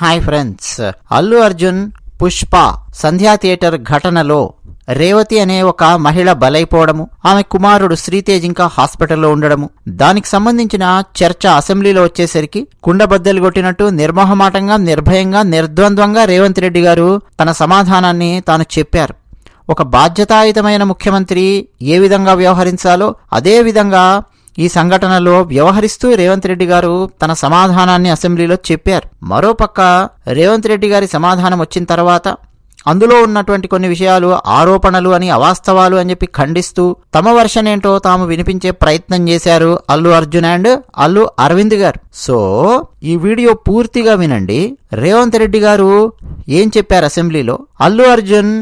Hi friends, Allu Arjun Pushpa సంధ్యా theatre ఘటనలో రేవతి అనే ఒక మహిళ బలైపోవడము, ఆమె కుమారుడు శ్రీతేజ్ ఇంకా హాస్పిటల్లో ఉండడము, దానికి సంబంధించిన చర్చ అసెంబ్లీలో వచ్చేసరికి కుండబద్దలు కొట్టినట్టు నిర్మోహమాటంగా, నిర్భయంగా, నిర్ద్వంద్వంగా రేవంత్ రెడ్డి గారు తన సమాధానాన్ని తాను చెప్పారు. ఒక బాధ్యతాయుతమైన ముఖ్యమంత్రి ఏ విధంగా వ్యవహరించాలో అదే విధంగా ఈ సంఘటనలో వ్యవహరిస్తూ రేవంత్ రెడ్డి గారు తన సమాధానాన్ని అసెంబ్లీలో చెప్పారు. మరోపక్క రేవంత్ రెడ్డి గారి సమాధానం వచ్చిన తర్వాత అందులో ఉన్నటువంటి కొన్ని విషయాలు ఆరోపణలు అని, అవాస్తవాలు అని చెప్పి ఖండిస్తూ తమ వర్షన్ ఏంటో తాము వినిపించే ప్రయత్నం చేశారు అల్లు అర్జున్ అండ్ అల్లు అరవింద్ గారు. సో ఈ వీడియో పూర్తిగా వినండి. రేవంత్ రెడ్డి గారు ఏం చెప్పారు అసెంబ్లీలో, అల్లు అర్జున్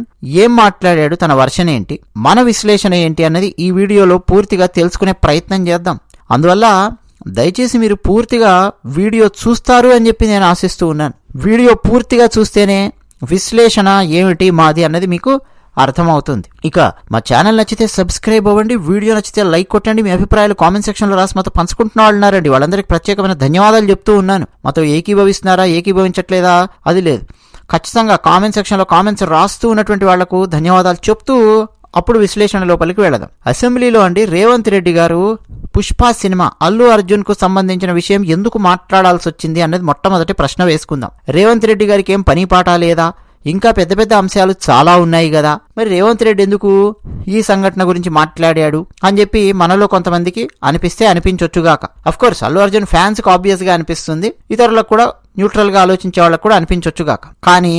ఏం మాట్లాడాడు, తన వర్షన్ ఏంటి, మన విశ్లేషణ ఏంటి అన్నది ఈ వీడియోలో పూర్తిగా తెలుసుకునే ప్రయత్నం చేద్దాం. అందువల్ల దయచేసి మీరు పూర్తిగా వీడియో చూస్తారు అని చెప్పి నేను ఆశిస్తూ ఉన్నాను. వీడియో పూర్తిగా చూస్తేనే విశ్లేషణ ఏమిటి మాది అన్నది మీకు అర్థమవుతుంది. ఇక మా ఛానల్ నచ్చితే సబ్స్క్రైబ్ అవ్వండి, వీడియో నచ్చితే లైక్ కొట్టండి, మీ అభిప్రాయాలు కామెంట్ సెక్షన్లో రాసి మాతో పంచుకుంటున్న వాళ్ళు ఉన్నారండి, వాళ్ళందరికీ ప్రత్యేకమైన ధన్యవాదాలు చెప్తూ ఉన్నాను. మాతో ఏకీభవిస్తున్నారా, ఏకీభవించట్లేదా అది లేదు, ఖచ్చితంగా కామెంట్ సెక్షన్లో కామెంట్స్ రాస్తూ ఉన్నటువంటి వాళ్లకు ధన్యవాదాలు చెప్తూ అప్పుడు విశ్లేషణ లోపలికి వెళదాం. అసెంబ్లీలో అండి రేవంత్ రెడ్డి గారు పుష్ప సినిమా అల్లు అర్జున్ కు సంబంధించిన విషయం ఎందుకు మాట్లాడాల్సి వచ్చింది అన్నది మొట్టమొదటి ప్రశ్న వేసుకుందాం. రేవంత్ రెడ్డి గారికి ఏం పని పాట లేదా, ఇంకా పెద్ద పెద్ద అంశాలు చాలా ఉన్నాయి కదా, మరి రేవంత్ రెడ్డి ఎందుకు ఈ సంఘటన గురించి మాట్లాడాడు అని చెప్పి మనలో కొంతమందికి అనిపిస్తే అనిపించొచ్చుగాక. అఫ్కోర్స్ అల్లు అర్జున్ ఫ్యాన్స్ కు ఆబ్వియస్ గా అనిపిస్తుంది, ఇతరులకు కూడా న్యూట్రల్ గా ఆలోచించే వాళ్ళకు కూడా అనిపించొచ్చుగాక. కానీ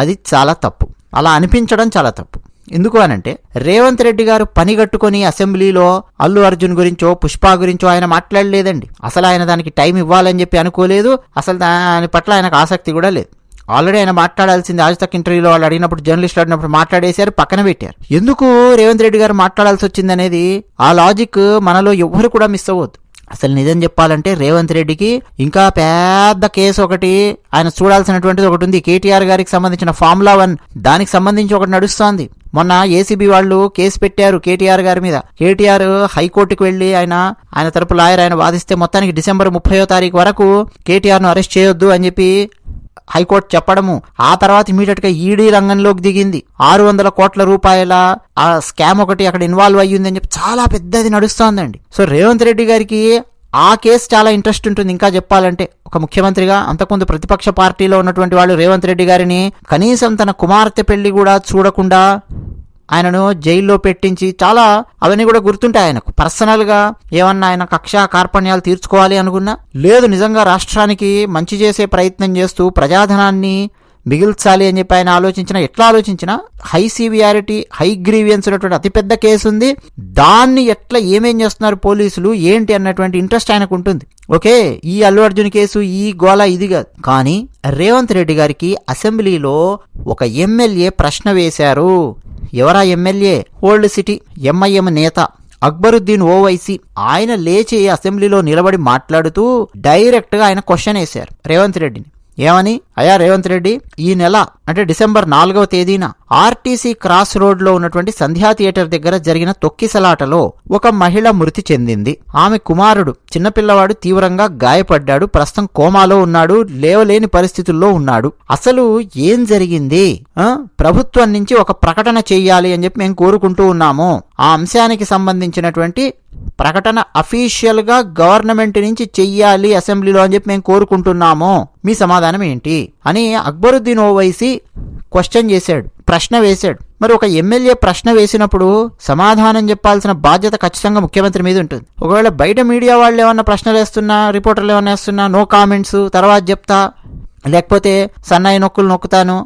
అది చాలా తప్పు, అలా అనిపించడం చాలా తప్పు. ఎందుకు అనంటే రేవంత్ రెడ్డి గారు పని కట్టుకొని అసెంబ్లీలో అల్లు అర్జున్ గురించో పుష్ప గురించో ఆయన మాట్లాడలేదండి. అసలు ఆయన దానికి టైం ఇవ్వాలని చెప్పి అనుకోలేదు, అసలు దాని పట్ల ఆయనకు ఆసక్తి కూడా లేదు. ఆల్రెడీ ఆయన మాట్లాడాల్సింది ఆజ్ తక్ ఇంటర్వ్యూలో వాళ్ళు అడిగినప్పుడు, జర్నలిస్టులు అడిగినప్పుడు మాట్లాడేశారు, పక్కన పెట్టారు. ఎందుకు రేవంత్ రెడ్డి గారు మాట్లాడాల్సి వచ్చింది అనేది ఆ లాజిక్ మనలో ఎవ్వరు కూడా మిస్ అవ్వద్దు. అసలు నిజం చెప్పాలంటే రేవంత్ రెడ్డికి ఇంకా పెద్ద కేసు ఒకటి ఆయన చూడాల్సినటువంటిది ఒకటి ఉంది. కేటీఆర్ గారికి సంబంధించిన ఫార్ములా 1 దానికి సంబంధించి ఒకటి నడుస్తోంది. మొన్న ఏసీబీ వాళ్ళు కేసు పెట్టారు కేటీఆర్ గారి మీద. కేటీఆర్ హైకోర్టుకు వెళ్లి ఆయన తరపు లాయర్ ఆయన వాదిస్తే మొత్తానికి డిసెంబర్ 30వ తారీఖు వరకు కేటీఆర్ ను అరెస్ట్ చేయొద్దు అని చెప్పి హైకోర్టు చెప్పడము. ఆ తర్వాత ఇమీడియట్ గా ఈడీ రంగంలోకి దిగింది. 600 కోట్ల రూపాయల ఆ స్కామ్ ఒకటి అక్కడ ఇన్వాల్వ్ అయ్యింది అని చెప్పి చాలా పెద్దది నడుస్తోందండి. సో రేవంత్ రెడ్డి గారికి ఆ కేసు చాలా ఇంట్రెస్ట్ ఉంటుంది. ఇంకా చెప్పాలంటే ఒక ముఖ్యమంత్రిగా అంతకుముందు ప్రతిపక్ష పార్టీలో ఉన్నటువంటి వాళ్ళు రేవంత్ రెడ్డి గారిని కనీసం తన కుమార్తె పెళ్లి కూడా చూడకుండా ఆయనను జైల్లో పెట్టించి చాలా అవన్నీ కూడా గుర్తుంటాయి ఆయనకు. పర్సనల్ గా ఏమన్నా ఆయన కక్ష కార్పణ్యాలు తీర్చుకోవాలి అనుకున్నా లేదు, నిజంగా రాష్ట్రానికి మంచి చేసే ప్రయత్నం చేస్తూ ప్రజాధనాన్ని మిగిల్చాలి అని చెప్పి ఆయన ఎట్లా ఆలోచించినా హై సివియారిటీ, హై గ్రీవియన్స్ ఉన్నటువంటి అతిపెద్ద కేసు ఉంది. దాన్ని ఎట్లా ఏమేం చేస్తున్నారు పోలీసులు ఏంటి అన్నటువంటి ఇంట్రెస్ట్ ఆయనకు ఉంటుంది. ఓకే, ఈ అల్లు అర్జున్ కేసు ఈ గోళ ఇది కాదు. కానీ రేవంత్ రెడ్డి గారికి అసెంబ్లీలో ఒక ఎమ్మెల్యే ప్రశ్న వేశారు. ఎవరా ఎమ్మెల్యే? ఓల్డ్ సిటీ ఎంఐఎం నేత అక్బరుద్దీన్ ఓవైసీ. ఆయన లేచి అసెంబ్లీలో నిలబడి మాట్లాడుతూ డైరెక్ట్ గా ఆయన క్వశ్చన్ వేశారు రేవంత్ రెడ్డిని. ఏమని? అయ్యా రేవంత్ రెడ్డి, ఈ నెల అంటే డిసెంబర్ 4వ తేదీన ఆర్టీసీ క్రాస్ రోడ్ లో ఉన్నటువంటి సంధ్యా థియేటర్ దగ్గర జరిగిన తొక్కిసలాటలో ఒక మహిళ మృతి చెందింది. ఆమె కుమారుడు చిన్నపిల్లవాడు తీవ్రంగా గాయపడ్డాడు, ప్రస్తుతం కోమాలో ఉన్నాడు, లేవలేని పరిస్థితుల్లో ఉన్నాడు. అసలు ఏం జరిగింది? ప్రభుత్వం నుంచి ఒక ప్రకటన చెయ్యాలి అని చెప్పి మేము కోరుకుంటూ ఉన్నాము. ఆ అంశానికి సంబంధించినటువంటి ప్రకటన అఫీషియల్ గా గవర్నమెంట్ నుంచి చెయ్యాలి అసెంబ్లీలో అని చెప్పి మేము కోరుకుంటున్నాము. మీ సమాధానం ఏంటి అని అక్బరుద్దీన్ ఓవైసీ క్వశ్చన్ చేశాడు, ప్రశ్న వేశాడు. మరి ఒక ఎమ్మెల్యే ప్రశ్న వేసినప్పుడు సమాధానం చెప్పాల్సిన బాధ్యత ఖచ్చితంగా ముఖ్యమంత్రి మీద ఉంటుంది. ఒకవేళ బయట మీడియా వాళ్ళు ఏమన్నా ప్రశ్నలు వేస్తున్నా, రిపోర్టర్లు ఏమన్నా వేస్తున్నా, నో కామెంట్స్, తర్వాత చెప్తా, లేకపోతే సన్నాయి నొక్కులు నొక్కుతాను,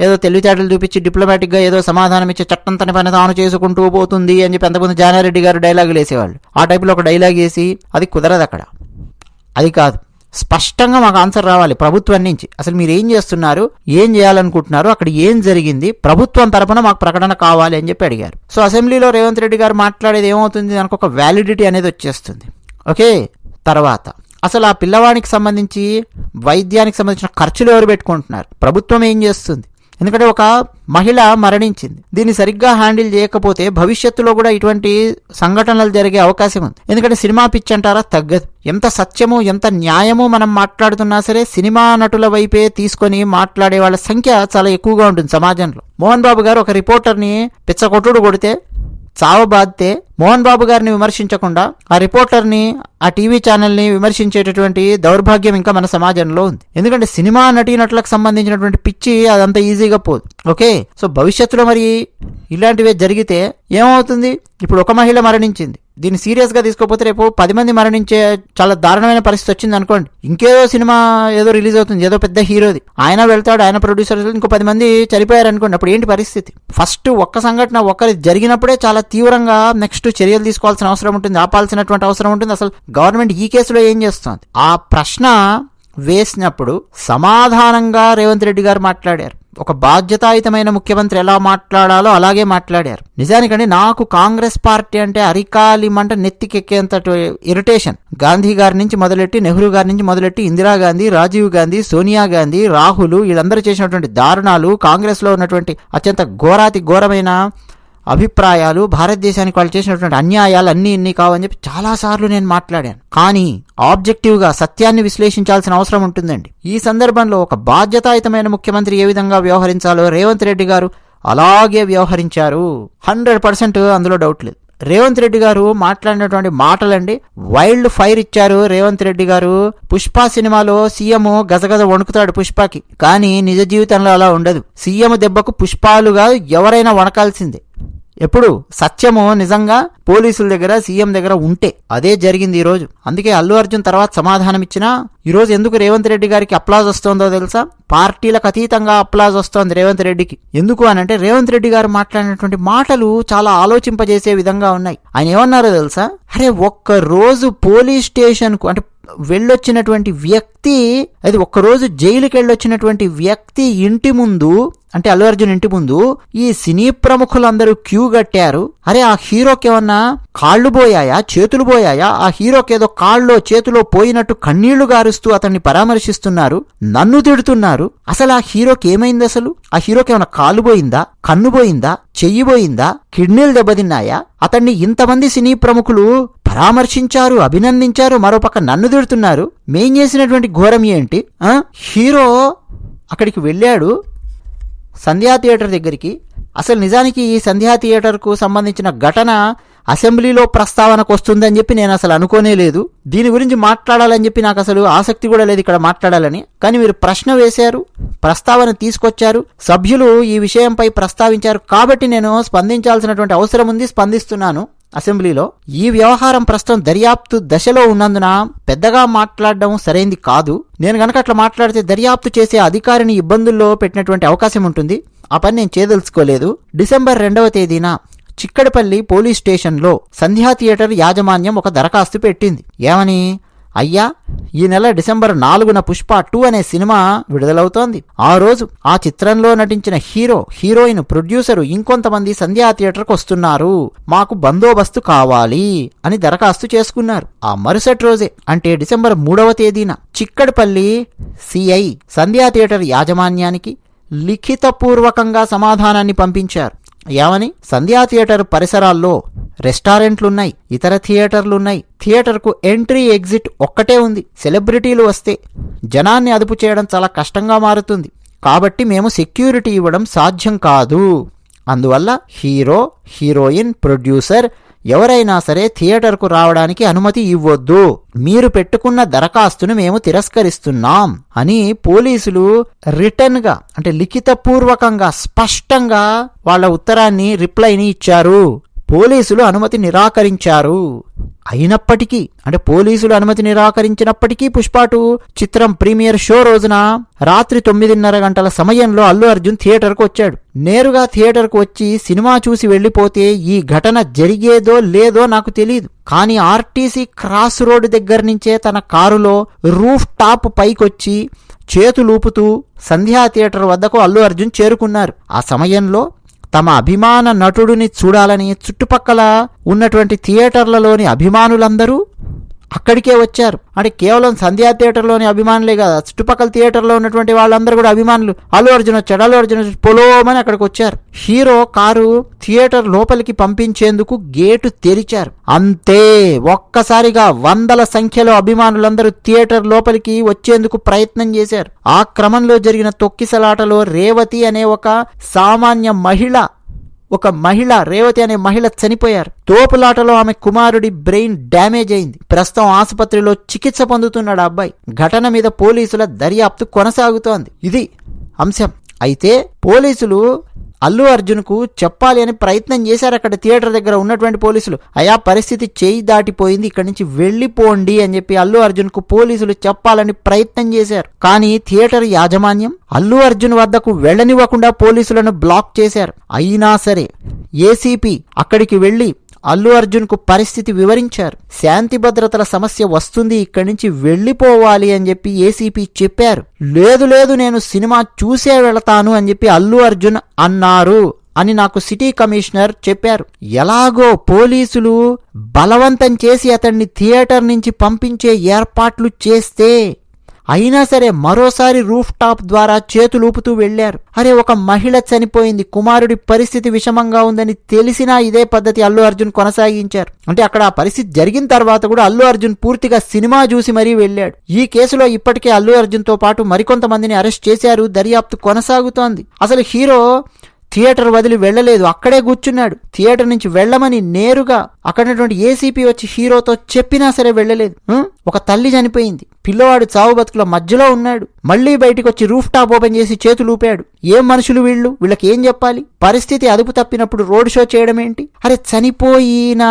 ఏదో తెలివితేటలు చూపించి డిప్లొమాటిక్ గా ఏదో సమాధానం ఇచ్చే చట్టం తన పని తాను చేసుకుంటూ పోతుంది అని చెప్పి అంతకుముందు జానారెడ్డి గారు డైలాగులు వేసేవాళ్ళు. ఆ టైపులో ఒక డైలాగ్ వేసి అది కుదరదు అక్కడ. అది కాదు, స్పష్టంగా మాకు ఆన్సర్ రావాలి ప్రభుత్వం నుంచి. అసలు మీరు ఏం చేస్తున్నారు, ఏం చేయాలనుకుంటున్నారు, అక్కడ ఏం జరిగింది, ప్రభుత్వం తరపున మాకు ప్రకటన కావాలి అని చెప్పి అడిగారు. సో అసెంబ్లీలో రేవంత్ రెడ్డి గారు మాట్లాడేది ఏమవుతుంది, దానికి ఒక వ్యాలిడిటీ అనేది వచ్చేస్తుంది. ఓకే, తర్వాత అసలు ఆ పిల్లవాడికి సంబంధించి వైద్యానికి సంబంధించిన ఖర్చులు ఎవరు పెట్టుకుంటున్నారు, ప్రభుత్వం ఏం చేస్తుంది, ఎందుకంటే ఒక మహిళ మరణించింది. దీన్ని సరిగ్గా హ్యాండిల్ చేయకపోతే భవిష్యత్తులో కూడా ఇటువంటి సంఘటనలు జరిగే అవకాశం ఉంది. ఎందుకంటే సినిమా పిచ్చి అంటారా, తగ్గదు. ఎంత సత్యము ఎంత న్యాయము మనం మాట్లాడుతున్నా సరే సినిమా నటుల వైపే తీసుకొని మాట్లాడే వాళ్ళ సంఖ్య చాలా ఎక్కువగా ఉంటుంది సమాజంలో. మోహన్ బాబు గారు ఒక రిపోర్టర్ని పిచ్చకొట్టుడు కొడితే చావబాదితే మోహన్ బాబు గారిని విమర్శించకుండా ఆ రిపోర్టర్ని ఆ టీవీ ఛానల్ని విమర్శించేటటువంటి దౌర్భాగ్యం ఇంకా మన సమాజంలో ఉంది. ఎందుకంటే సినిమా నటీనటులకు సంబంధించినటువంటి పిచ్చి అదంతా ఈజీగా పోదు. ఓకే, సో భవిష్యత్తులో మరి ఇలాంటివే జరిగితే ఏమవుతుంది? ఇప్పుడు ఒక మహిళ మరణించింది, దీన్ని సీరియస్గా తీసుకోకపోతే రేపు 10 మంది మరణించే చాలా దారుణమైన పరిస్థితి వచ్చింది అనుకోండి. ఇంకేదో సినిమా ఏదో రిలీజ్ అవుతుంది, ఏదో పెద్ద హీరోది, ఆయన వెళ్తాడు, ఆయన ప్రొడ్యూసర్, ఇంకో 10 మంది చనిపోయారు అనుకోండి. అప్పుడు ఏంటి పరిస్థితి? ఫస్ట్ ఒక్క సంఘటన ఒక్కరి జరిగినప్పుడే చాలా తీవ్రంగా నెక్స్ట్ చర్యలు తీసుకోవాల్సిన అవసరం ఉంటుంది, ఆపాల్సినటువంటి అవసరం ఉంటుంది. అసలు గవర్నమెంట్ ఈ కేసులో ఏం చేస్తుంది? ఆ ప్రశ్న వేసినప్పుడు సమాధానంగా రేవంత్ రెడ్డి గారు మాట్లాడారు. ఒక బాధ్యతాయుతమైన ముఖ్యమంత్రి ఎలా మాట్లాడాలో అలాగే మాట్లాడారు. నిజానికండి నాకు కాంగ్రెస్ పార్టీ అంటే అరికాలిమంట నెత్తికెక్కేంత ఇరిటేషన్. గాంధీ గారి నుంచి మొదలెట్టి, నెహ్రూ గారి నుంచి మొదలెట్టి, ఇందిరాగాంధీ, రాజీవ్ గాంధీ, సోనియా గాంధీ, రాహుల్, వీళ్ళందరూ చేసినటువంటి దారుణాలు, కాంగ్రెస్ లో ఉన్నటువంటి అత్యంత ఘోరాతి ఘోరమైన అభిప్రాయాలు, భారతదేశానికి వాళ్ళు చేసినటువంటి అన్యాయాలు అన్నీ ఇన్ని కావని చెప్పి చాలాసార్లు నేను మాట్లాడాను. కానీ ఆబ్జెక్టివ్గా సత్యాన్ని విశ్లేషించాల్సిన అవసరం ఉంటుందండి. ఈ సందర్భంలో ఒక బాధ్యతాయుతమైన ముఖ్యమంత్రి ఏ విధంగా వ్యవహరించాలో రేవంత్ రెడ్డి గారు అలాగే వ్యవహరించారు. 100% అందులో డౌట్ లేదు. రేవంత్ రెడ్డి గారు మాట్లాడినటువంటి మాటలండి, వైల్డ్ ఫైర్ ఇచ్చారు రేవంత్ రెడ్డి గారు. పుష్ప సినిమాలో సీఎం గజగజ వణుకుతాడు పుష్పకి, కానీ నిజ జీవితంలో అలా ఉండదు. సీఎం దెబ్బకు పుష్పాలుగా ఎవరైనా వణకాల్సిందే. ఎప్పుడు సత్యము నిజంగా పోలీసుల దగ్గర, సీఎం దగ్గర ఉంటే. అదే జరిగింది ఈరోజు. అందుకే అల్లు అర్జున్ తర్వాత సమాధానం ఇచ్చినా ఈరోజు ఎందుకు రేవంత్ రెడ్డి గారికి అప్లాజ్ వస్తుందో తెలుసా? పార్టీలకు అతీతంగా అప్లాజ్ వస్తోంది రేవంత్ రెడ్డికి. ఎందుకు అనంటే రేవంత్ రెడ్డి గారు మాట్లాడినటువంటి మాటలు చాలా ఆలోచింపజేసే విధంగా ఉన్నాయి. ఆయన ఏమన్నారో తెలుసా? అరే ఒక్కరోజు పోలీస్ స్టేషన్ కు అంటే వెళ్ళొచ్చినటువంటి వ్యక్తి, అది ఒక్కరోజు జైలుకి వెళ్ళొచ్చినటువంటి వ్యక్తి ఇంటి ముందు, అంటే అల్లు అర్జున్ ఇంటి ముందు ఈ సినీ ప్రముఖులందరూ క్యూ కట్టారు. అరే ఆ హీరోకి ఏమన్నా కాళ్ళు పోయాయా, చేతులు పోయాయా? ఆ హీరోకి ఏదో కాళ్ళలో చేతిలో పోయినట్టు కన్నీళ్లు గారుస్తూ అతన్ని పరామర్శిస్తున్నారు, నన్ను తిడుతున్నారు. అసలు ఆ హీరోకి ఏమైంది? అసలు ఆ హీరోకి ఏమన్నా కాళ్ళు పోయిందా, కన్ను పోయిందా, చెయ్యి పోయిందా, కిడ్నీలు దెబ్బతిన్నాయా? అతన్ని ఇంతమంది సినీ ప్రముఖులు పరామర్శించారు, అభినందించారు, మరోపక్క నన్ను తిడుతున్నారు. మేం చేసినటువంటి ఘోరం ఏంటి? హీరో అక్కడికి వెళ్ళాడు సంధ్యా థియేటర్ దగ్గరికి. అసలు నిజానికి ఈ సంధ్యా థియేటర్కు సంబంధించిన ఘటన అసెంబ్లీలో ప్రస్తావనకు వస్తుందని చెప్పి నేను అసలు అనుకోనే లేదు. దీని గురించి మాట్లాడాలని చెప్పి నాకు అసలు ఆసక్తి కూడా లేదు ఇక్కడ మాట్లాడాలని. కానీ మీరు ప్రశ్న వేశారు, ప్రస్తావన తీసుకొచ్చారు, సభ్యులు ఈ విషయంపై ప్రస్తావించారు, కాబట్టి నేను స్పందించాల్సినటువంటి అవసరం ఉంది, స్పందిస్తున్నాను అసెంబ్లీలో. ఈ వ్యవహారం ప్రస్తుతం దర్యాప్తు దశలో ఉన్నందున పెద్దగా మాట్లాడడం సరైంది కాదు. నేను గనక అట్లా మాట్లాడితే దర్యాప్తు చేసే అధికారిని ఇబ్బందుల్లో పెట్టినటువంటి అవకాశం ఉంటుంది. ఆ పని నేను చేయదలుచుకోలేదు. డిసెంబర్ 2వ తేదీన చిక్కడపల్లి పోలీస్ స్టేషన్లో సంధ్యా థియేటర్ యాజమాన్యం ఒక దరఖాస్తు పెట్టింది. ఏమని? అయ్యా, ఈ నెల డిసెంబర్ 4న పుష్ప 2 అనే సినిమా విడుదలవుతోంది. ఆ రోజు ఆ చిత్రంలో నటించిన హీరో, హీరోయిన్, ప్రొడ్యూసరు ఇంకొంతమంది సంధ్యా థియేటర్కు వస్తున్నారు, మాకు బందోబస్తు కావాలి అని దరఖాస్తు చేసుకున్నారు. ఆ మరుసటి రోజే అంటే డిసెంబర్ 3వ తేదీన చిక్కడపల్లి సిఐ సంధ్యా థియేటర్ యాజమాన్యానికి లిఖితపూర్వకంగా సమాధానాన్ని పంపించారు. ఏమని? సంధ్యా థియేటర్ పరిసరాల్లో రెస్టారెంట్లున్నాయి, ఇతర థియేటర్లున్నాయి, థియేటర్కు ఎంట్రీ ఎగ్జిట్ ఒక్కటే ఉంది. సెలబ్రిటీలు వస్తే జనాన్ని అదుపు చేయడం చాలా కష్టంగా మారుతుంది, కాబట్టి మేము సెక్యూరిటీ ఇవ్వడం సాధ్యం కాదు. అందువల్ల హీరో, హీరోయిన్, ప్రొడ్యూసర్ ఎవరైనా సరే థియేటర్కు రావడానికి అనుమతి ఇవ్వొద్దు. మీరు పెట్టుకున్న దరఖాస్తును మేము తిరస్కరిస్తున్నాం అని పోలీసులు రిటర్న్ గా అంటే లిఖితపూర్వకంగా స్పష్టంగా వాళ్ళ ఉత్తరాన్ని, రిప్లైని ఇచ్చారు. పోలీసులు అనుమతి నిరాకరించారు. అయినప్పటికీ అంటే పోలీసులు అనుమతి నిరాకరించినప్పటికీ పుష్ప 2 చిత్రం ప్రీమియర్ షో రోజున రాత్రి 9:30 గంటల సమయంలో అల్లు అర్జున్ థియేటర్కు వచ్చాడు. నేరుగా థియేటర్కు వచ్చి సినిమా చూసి వెళ్లిపోతే ఈ ఘటన జరిగేదో లేదో నాకు తెలియదు. కానీ ఆర్టీసీ క్రాస్ రోడ్ దగ్గర నుంచే తన కారులో రూఫ్ టాప్ పైకొచ్చి చేతులూపుతూ సంధ్యా థియేటర్ వద్దకు అల్లు అర్జున్ చేరుకున్నారు. ఆ సమయంలో తమ అభిమాన నటుడిని చూడాలని చుట్టుపక్కల ఉన్నటువంటి థియేటర్లలోని అభిమానులందరూ అక్కడికే వచ్చారు. అంటే కేవలం సంధ్యా థియేటర్లోని అభిమానులే కాదు, చుట్టుపక్కల థియేటర్లో ఉన్నటువంటి వాళ్ళందరూ కూడా అభిమానులు. అల్లు అర్జున్ వచ్చి పొలోమని అక్కడికి వచ్చారు. హీరో కారు థియేటర్ లోపలికి పంపించేందుకు గేటు తెరిచారు. అంతే, ఒక్కసారిగా వందల సంఖ్యలో అభిమానులందరూ థియేటర్ లోపలికి వచ్చేందుకు ప్రయత్నం చేశారు. ఆ క్రమంలో జరిగిన తొక్కిసలాటలో రేవతి అనే ఒక సామాన్య మహిళ రేవతి అనే మహిళ చనిపోయారు. తోపులాటలో ఆమె కుమారుడి బ్రెయిన్ డ్యామేజ్ అయింది. ప్రస్తుతం ఆసుపత్రిలో చికిత్స పొందుతున్నాడు ఆ అబ్బాయి. ఘటన మీద పోలీసుల దర్యాప్తు కొనసాగుతోంది. ఇది అంశం. అయితే పోలీసులు అల్లు అర్జున్ కు చెప్పాలి అని ప్రయత్నం చేశారు. అక్కడ థియేటర్ దగ్గర ఉన్నటువంటి పోలీసులు, అయా పరిస్థితి చేయి దాటిపోయింది, ఇక్కడి నుంచి వెళ్లిపోండి అని చెప్పి అల్లు అర్జున్ కు పోలీసులు చెప్పాలని ప్రయత్నం చేశారు. కానీ థియేటర్ యాజమాన్యం అల్లు అర్జున్ వద్దకు వెళ్లనివ్వకుండా పోలీసులను బ్లాక్ చేశారు. అయినా సరే ఏసీపీ అక్కడికి వెళ్లి అల్లు అర్జున్ కు పరిస్థితి వివరించారు. శాంతి భద్రతల సమస్య వస్తుంది, ఇక్కడి నుంచి వెళ్లిపోవాలి అని చెప్పి ఏసీపీ చెప్పారు. లేదు నేను సినిమా చూసే వెళతాను అని చెప్పి అల్లు అర్జున్ అన్నారు అని నాకు సిటీ కమిషనర్ చెప్పారు. ఎలాగో పోలీసులు బలవంతం చేసి అతన్ని థియేటర్ నుంచి పంపించే ఏర్పాట్లు చేస్తే అయినా సరే మరోసారి రూఫ్ టాప్ ద్వారా చేతులూపుతూ వెళ్లారు. అరే, ఒక మహిళ చనిపోయింది, కుమారుడి పరిస్థితి విషమంగా ఉందని తెలిసినా ఇదే పద్ధతి అల్లు అర్జున్ కొనసాగించారు. అంటే అక్కడ ఆ పరిస్థితి జరిగిన తర్వాత కూడా అల్లు అర్జున్ పూర్తిగా సినిమా చూసి మరీ వెళ్లాడు. ఈ కేసులో ఇప్పటికే అల్లు అర్జున్ తో పాటు మరికొంతమందిని అరెస్ట్ చేశారు. దర్యాప్తు కొనసాగుతోంది. అసలు హీరో థియేటర్ వదిలి వెళ్లలేదు, అక్కడే కూర్చున్నాడు. థియేటర్ నుంచి వెళ్లమని నేరుగా అక్కడటువంటి ఏసీపీ వచ్చి హీరోతో చెప్పినా సరే వెళ్లలేదు. ఒక తల్లి చనిపోయింది, పిల్లవాడు చావు బతుకుల మధ్యలో ఉన్నాడు. మళ్లీ బయటికి వచ్చి రూఫ్ టాప్ ఓపెన్ చేసి చేతులు ఊపాడు. ఏం మనుషులు వీళ్ళకి ఏం చెప్పాలి? పరిస్థితి అదుపు తప్పినప్పుడు రోడ్ షో చేయడం ఏంటి? అరే, చనిపోయిన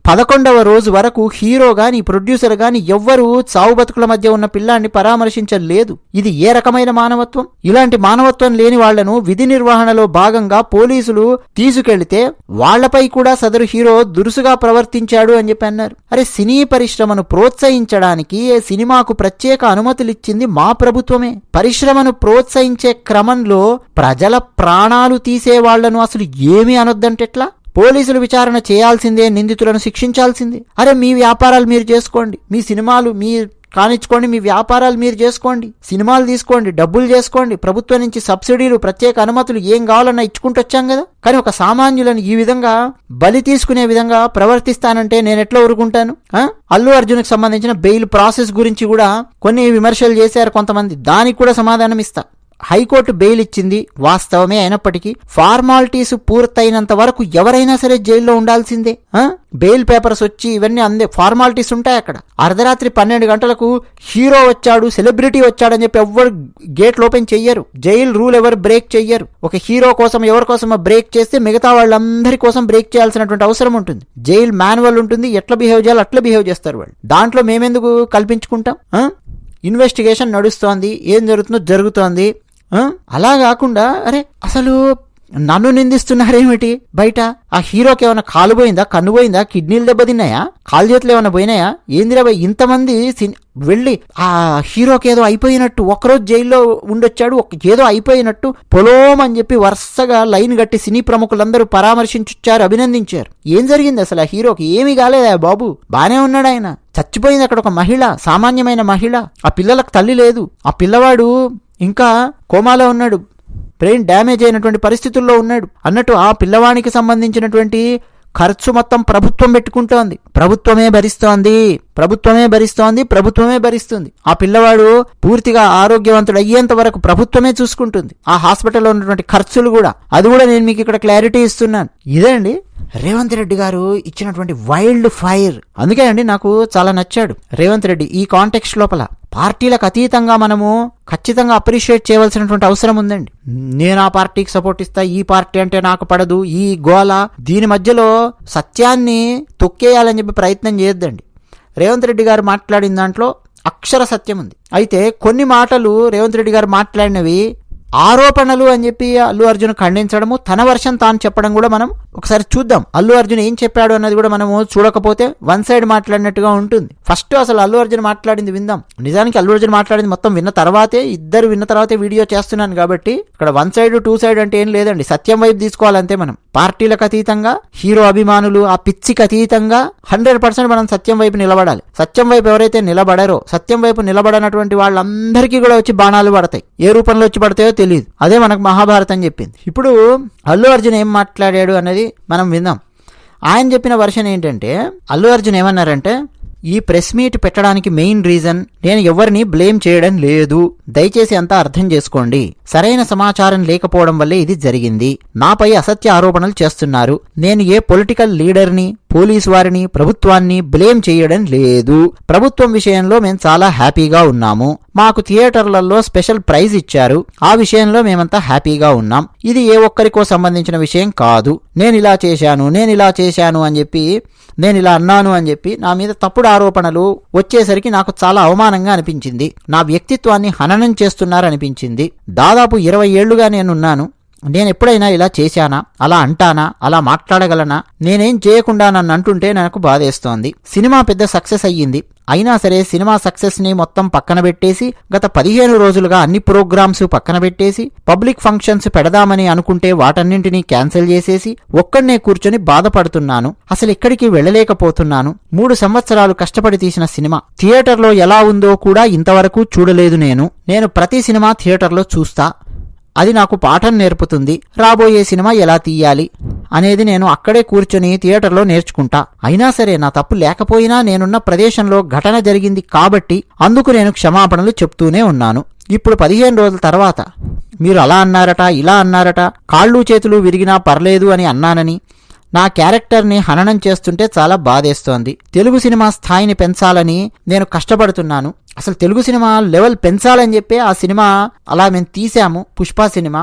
11వ రోజు వరకు హీరో గాని ప్రొడ్యూసర్ గాని ఎవ్వరూ చావు బతుకుల మధ్య ఉన్న పిల్లాన్ని పరామర్శించలేదు. ఇది ఏ రకమైన మానవత్వం? ఇలాంటి మానవత్వం లేని వాళ్లను విధి నిర్వహణలో భాగంగా పోలీసులు తీసుకెళ్తే వాళ్లపై కూడా సదరు హీరో దురుసుగా ప్రవర్తించాడు అని చెప్పి అన్నారు. అరే, సినీ పరిశ్రమను ప్రోత్సహించడానికి సినిమాకు ప్రత్యేక అనుమతులిచ్చింది మా ప్రభుత్వమే. పరిశ్రమను ప్రోత్సహించే క్రమంలో ప్రజల ప్రాణాలు తీసే వాళ్లను అసలు ఏమీ అనొద్దంటెట్లా? పోలీసులు విచారణ చేయాల్సిందే, నిందితులను శిక్షించాల్సిందే. అరే, మీ వ్యాపారాలు మీరు చేసుకోండి, మీ సినిమాలు మీరు కానిచ్చుకోండి, మీ వ్యాపారాలు మీరు చేసుకోండి, సినిమాలు తీసుకోండి, డబ్బులు చేసుకోండి, ప్రభుత్వం నుంచి సబ్సిడీలు, ప్రత్యేక అనుమతులు ఏం కావాలన్నా ఇచ్చుకుంటూ వచ్చాం కదా. కానీ ఒక సామాన్యులను ఈ విధంగా బలి తీసుకునే విధంగా ప్రవర్తిస్తానంటే నేను ఎట్లా ఊరుకుంటాను? అల్లు అర్జున్కి సంబంధించిన బెయిల్ ప్రాసెస్ గురించి కూడా కొన్ని విమర్శలు చేశారు కొంతమంది. దానికి కూడా సమాధానం ఇస్తా. హైకోర్టు బెయిల్ ఇచ్చింది వాస్తవమే అయినప్పటికీ ఫార్మాలిటీస్ పూర్తయినంత వరకు ఎవరైనా సరే జైల్లో ఉండాల్సిందే. బెయిల్ పేపర్స్ వచ్చి ఇవన్నీ అందే ఫార్మాలిటీస్ ఉంటాయి అక్కడ. అర్ధరాత్రి 12 గంటలకు హీరో వచ్చాడు, సెలబ్రిటీ వచ్చాడని చెప్పి ఎవరు గేట్లు ఓపెన్ చెయ్యరు. జైలు రూల్ ఎవరు బ్రేక్ చెయ్యరు. ఒక హీరో కోసం ఎవరి కోసం బ్రేక్ చేస్తే మిగతా వాళ్ళందరి కోసం బ్రేక్ చేయాల్సినటువంటి అవసరం ఉంటుంది. జైలు మాన్యువల్ ఉంటుంది, ఎట్లా బిహేవ్ చేయాలో అట్లా బిహేవ్ చేస్తారు వాళ్ళు. దాంట్లో మేమెందుకు కల్పించుకుంటాం? ఇన్వెస్టిగేషన్ నడుస్తోంది, ఏం జరుగుతోంది. అలా కాకుండా అరే అసలు నన్ను నిందిస్తున్నారేమిటి బయట? ఆ హీరోకి ఏమైనా కాలు పోయిందా, కన్ను పోయిందా, కిడ్నీలు దెబ్బతిన్నాయా, కాలు చేతులు ఏమైనా పోయినాయా? ఏందిరా భయ్, ఇంతమంది వెళ్ళి ఆ హీరోకి ఏదో అయిపోయినట్టు ఒకరోజు జైల్లో ఉండొచ్చాడు, ఏదో అయిపోయినట్టు పొలోం అని చెప్పి వరుసగా లైన్ కట్టి సినీ ప్రముఖులందరూ పరామర్శించారు, అభినందించారు. ఏం జరిగింది అసలు? ఆ హీరోకి ఏమీ కాలేదా బాబు? బానే ఉన్నాడు ఆయన. చచ్చిపోయింది అక్కడ ఒక మహిళ, సామాన్యమైన మహిళ. ఆ పిల్లలకు తల్లి లేదు. ఆ పిల్లవాడు ఇంకా కోమాలో ఉన్నాడు, బ్రెయిన్ డ్యామేజ్ అయినటువంటి పరిస్థితుల్లో ఉన్నాడు అన్నట్టు ఆ పిల్లవానికి సంబంధించినటువంటి ఖర్చు మొత్తం ప్రభుత్వం పెట్టుకుంటోంది, ప్రభుత్వమే భరిస్తోంది. ఆ పిల్లవాడు పూర్తిగా ఆరోగ్యవంతుడు అయ్యేంత వరకు ప్రభుత్వమే చూసుకుంటుంది. ఆ హాస్పిటల్లో ఉన్నటువంటి ఖర్చులు కూడా, అది కూడా నేను మీకు ఇక్కడ క్లారిటీ ఇస్తున్నాను. ఇదండి రేవంత్ రెడ్డి గారు ఇచ్చినటువంటి వైల్డ్ ఫైర్. అందుకే అండి నాకు చాలా నచ్చాడు రేవంత్ రెడ్డి. ఈ కాంటెక్స్ట్ లోపల పార్టీలకు అతీతంగా మనము ఖచ్చితంగా అప్రిషియేట్ చేయవలసినటువంటి అవసరం ఉందండి. నేను ఆ పార్టీకి సపోర్ట్ ఇస్తా, ఈ పార్టీ అంటే నాకు పడదు, ఈ గోల, దీని మధ్యలో సత్యాన్ని తొక్కేయాలని చెప్పి ప్రయత్నం చేయొద్దండి. రేవంత్ రెడ్డి గారు మాట్లాడిన దాంట్లో అక్షర సత్యం ఉంది. అయితే కొన్ని మాటలు రేవంత్ రెడ్డి గారు మాట్లాడినవి ఆరోపణలు అని చెప్పి అల్లు అర్జున్ ఖండించడము, తన వర్షన్ తాను చెప్పడం కూడా మనం ఒకసారి చూద్దాం. అల్లు అర్జున్ ఏం చెప్పాడు అన్నది కూడా మనము చూడకపోతే వన్ సైడ్ మాట్లాడినట్టుగా ఉంటుంది. ఫస్ట్ అసలు అల్లు అర్జున్ మాట్లాడింది విందాం. నిజానికి అల్లు అర్జున్ మాట్లాడింది మొత్తం విన్న తర్వాతే వీడియో చేస్తున్నాను కాబట్టి ఇక్కడ వన్ సైడ్ 2 సైడ్ అంటే ఏం లేదండి. సత్యం వైపు తీసుకోవాలంతే మనం. పార్టీలకు అతీతంగా, హీరో అభిమానులు ఆ పిచ్చికి అతీతంగా 100% మనం సత్యం వైపు నిలబడాలి. సత్యం వైపు ఎవరైతే నిలబడారో, సత్యం వైపు నిలబడనటువంటి వాళ్ళందరికీ కూడా వచ్చి బాణాలు పడతాయి. ఏ రూపంలో వచ్చి పడతాయో తెలియదు. అదే మనకు మహాభారతం చెప్పింది. ఇప్పుడు అల్లు అర్జున్ ఏం మాట్లాడాడు అనేది మనం విందాం. ఆయన చెప్పిన వర్షన్ ఏంటంటే, అల్లు అర్జున్ ఏమన్నారంటే, ఈ ప్రెస్ మీట్ పెట్టడానికి మెయిన్ రీజన్ నేను ఎవరిని బ్లేమ్ చేయడం లేదు, దయచేసి అంతా అర్థం చేసుకోండి. సరైన సమాచారం లేకపోవడం వల్లే ఇది జరిగింది. నాపై అసత్య ఆరోపణలు చేస్తున్నారు. నేను ఏ పొలిటికల్ లీడర్ని, పోలీసు వారిని, ప్రభుత్వాన్ని బ్లేమ్ చేయడం లేదు. ప్రభుత్వం విషయంలో మేము చాలా హ్యాపీగా ఉన్నాము. మాకు థియేటర్లలో స్పెషల్ ప్రైజ్ ఇచ్చారు. ఆ విషయంలో మేమంతా హ్యాపీగా ఉన్నాం. ఇది ఏ ఒక్కరికో సంబంధించిన విషయం కాదు. నేను ఇలా చేశాను అని చెప్పి, నేను ఇలా అన్నాను అని చెప్పి నా మీద తప్పుడు ఆరోపణలు వచ్చేసరికి నాకు చాలా అవమానంగా అనిపించింది. నా వ్యక్తిత్వాన్ని హననం చేస్తున్నారనిపించింది. దాదాపు 20 ఏళ్లుగా నేనున్నాను. నేను ఎప్పుడైనా ఇలా చేశానా, అలా అంటానా, అలా మాట్లాడగలనా? నేనేం చేయకుండా నన్ను అంటుంటే నాకు బాధేస్తోంది. సినిమా పెద్ద సక్సెస్ అయ్యింది. అయినా సరే సినిమా సక్సెస్ ని మొత్తం పక్కన పెట్టేసి గత 15 రోజులుగా అన్ని ప్రోగ్రామ్స్ పక్కన పెట్టేసి పబ్లిక్ ఫంక్షన్స్ పెడదామని అనుకుంటే వాటన్నింటినీ క్యాన్సిల్ చేసేసి ఒక్కడనే కూర్చొని బాధపడుతున్నాను. అసలు ఎక్కడికి వెళ్ళలేకపోతున్నాను. 3 సంవత్సరాలు కష్టపడి తీసిన సినిమా థియేటర్లో ఎలా ఉందో కూడా ఇంతవరకు చూడలేదు. నేను ప్రతి సినిమా థియేటర్లో చూస్తా. అది నాకు పాఠం నేర్పుతుంది. రాబోయే సినిమా ఎలా తీయాలి అనేది నేను అక్కడే కూర్చొని థియేటర్లో నేర్చుకుంటా. అయినా సరే నా తప్పు లేకపోయినా నేనున్న ప్రదేశంలో ఘటన జరిగింది కాబట్టి అందుకు నేను క్షమాపణలు చెప్తూనే ఉన్నాను. ఇప్పుడు 15 రోజుల తర్వాత మీరు అలా అన్నారట, ఇలా అన్నారట, కాళ్ళు చేతులు విరిగినా పర్లేదు అని అన్నానని నా క్యారెక్టర్ని హననం చేస్తుంటే చాలా బాధేస్తోంది. తెలుగు సినిమా స్థాయిని పెంచాలని నేను కష్టపడుతున్నాను. అసలు తెలుగు సినిమా లెవెల్ పెంచాలని చెప్పి ఆ సినిమా అలా మేము తీసాము, పుష్ప సినిమా.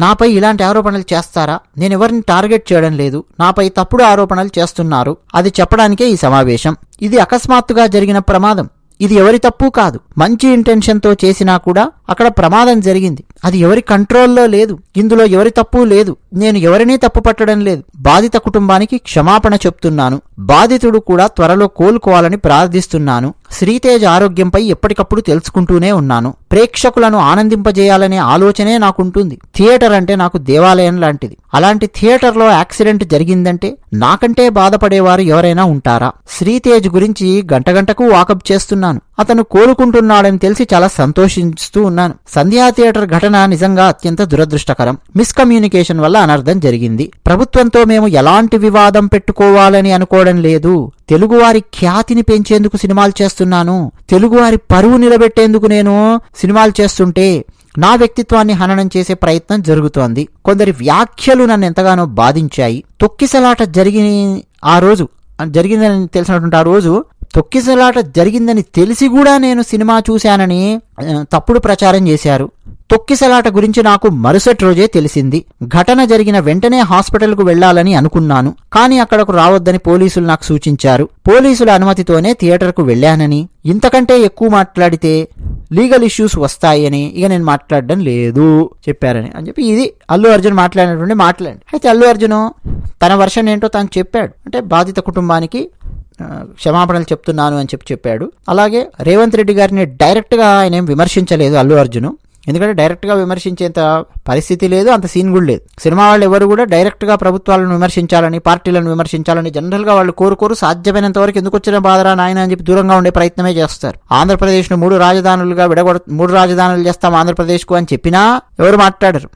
నాపై ఇలాంటి ఆరోపణలు చేస్తారా? నేను ఎవరిని టార్గెట్ చేయడం లేదు. నాపై తప్పుడు ఆరోపణలు చేస్తున్నారు. అది చెప్పడానికే ఈ సమావేశం. ఇది అకస్మాత్తుగా జరిగిన ప్రమాదం. ఇది ఎవరి తప్పు కాదు. మంచి ఇంటెన్షన్తో చేసినా కూడా అక్కడ ప్రమాదం జరిగింది. అది ఎవరి కంట్రోల్లో లేదు. ఇందులో ఎవరి తప్పు లేదు. నేను ఎవరినీ తప్పు పట్టడం లేదు. బాధిత కుటుంబానికి క్షమాపణ చెప్తున్నాను. బాధితుడు కూడా త్వరలో కోలుకోవాలని ప్రార్థిస్తున్నాను. శ్రీతేజ్ ఆరోగ్యంపై ఎప్పటికప్పుడు తెలుసుకుంటూనే ఉన్నాను. ప్రేక్షకులను ఆనందింపజేయాలనే ఆలోచనే నాకుంటుంది. థియేటర్ అంటే నాకు దేవాలయం లాంటిది. అలాంటి థియేటర్లో యాక్సిడెంట్ జరిగిందంటే నాకంటే బాధపడేవారు ఎవరైనా ఉంటారా? శ్రీతేజ్ గురించి గంటకు వాకప్ చేస్తున్నాను. అతను కోలుకుంటున్నాడని తెలిసి చాలా సంతోషిస్తూ ఉన్నాను. సంధ్యా థియేటర్ ఘటన నిజంగా అత్యంత దురదృష్టకరం. మిస్కమ్యూనికేషన్ వల్ల అనర్థం జరిగింది. ప్రభుత్వంతో మేము ఎలాంటి వివాదం పెట్టుకోవాలని అనుకోవడం లేదు. తెలుగువారి ఖ్యాతిని పెంచేందుకు సినిమాలు చేస్తున్నాను. తెలుగువారి పరువు నిలబెట్టేందుకు నేను సినిమాలు చేస్తుంటే నా వ్యక్తిత్వాన్ని హననం చేసే ప్రయత్నం జరుగుతోంది. కొందరి వ్యాఖ్యలు నన్ను ఎంతగానో బాధించాయి. తొక్కిసలాట జరిగిందని తెలిసినటువంటి ఆ రోజు తొక్కిసలాట జరిగిందని తెలిసి కూడా నేను సినిమా చూశానని తప్పుడు ప్రచారం చేశారు. తొక్కిసలాట గురించి నాకు మరుసటి రోజే తెలిసింది. ఘటన జరిగిన వెంటనే హాస్పిటల్కు వెళ్లాలని అనుకున్నాను. కానీ అక్కడకు రావద్దని పోలీసులు నాకు సూచించారు. పోలీసుల అనుమతితోనే థియేటర్కు వెళ్లానని, ఇంతకంటే ఎక్కువ మాట్లాడితే లీగల్ ఇష్యూస్ వస్తాయని ఇక నేను మాట్లాడడం లేదు చెప్పారని అని చెప్పి ఇది అల్లు అర్జున్ మాట్లాడినటువంటి అయితే అల్లు అర్జున్ తన వర్షన్ ఏంటో తాను చెప్పాడు. అంటే బాధిత కుటుంబానికి క్షమాపణలు చెప్తున్నాను అని చెప్పాడు. అలాగే రేవంత్ రెడ్డి గారిని డైరెక్ట్గా ఆయన ఏం విమర్శించలేదు అల్లు అర్జున్. ఎందుకంటే డైరెక్ట్గా విమర్శించేంత పరిస్థితి లేదు, అంత సీన్ కూడా లేదు. సినిమా వాళ్ళు ఎవరు కూడా డైరెక్ట్గా ప్రభుత్వాలను విమర్శించాలని, పార్టీలను విమర్శించాలని జనరల్గా వాళ్ళు కోరుకోరు. సాధ్యమైనంత వరకు ఎందుకు వచ్చిన బాధరా నాయన అని చెప్పి దూరంగా ఉండే ప్రయత్నమే చేస్తారు. ఆంధ్రప్రదేశ్ను 3 రాజధానులుగా 3 రాజధానులు చేస్తాం ఆంధ్రప్రదేశ్కు అని చెప్పినా ఎవరు మాట్లాడరు.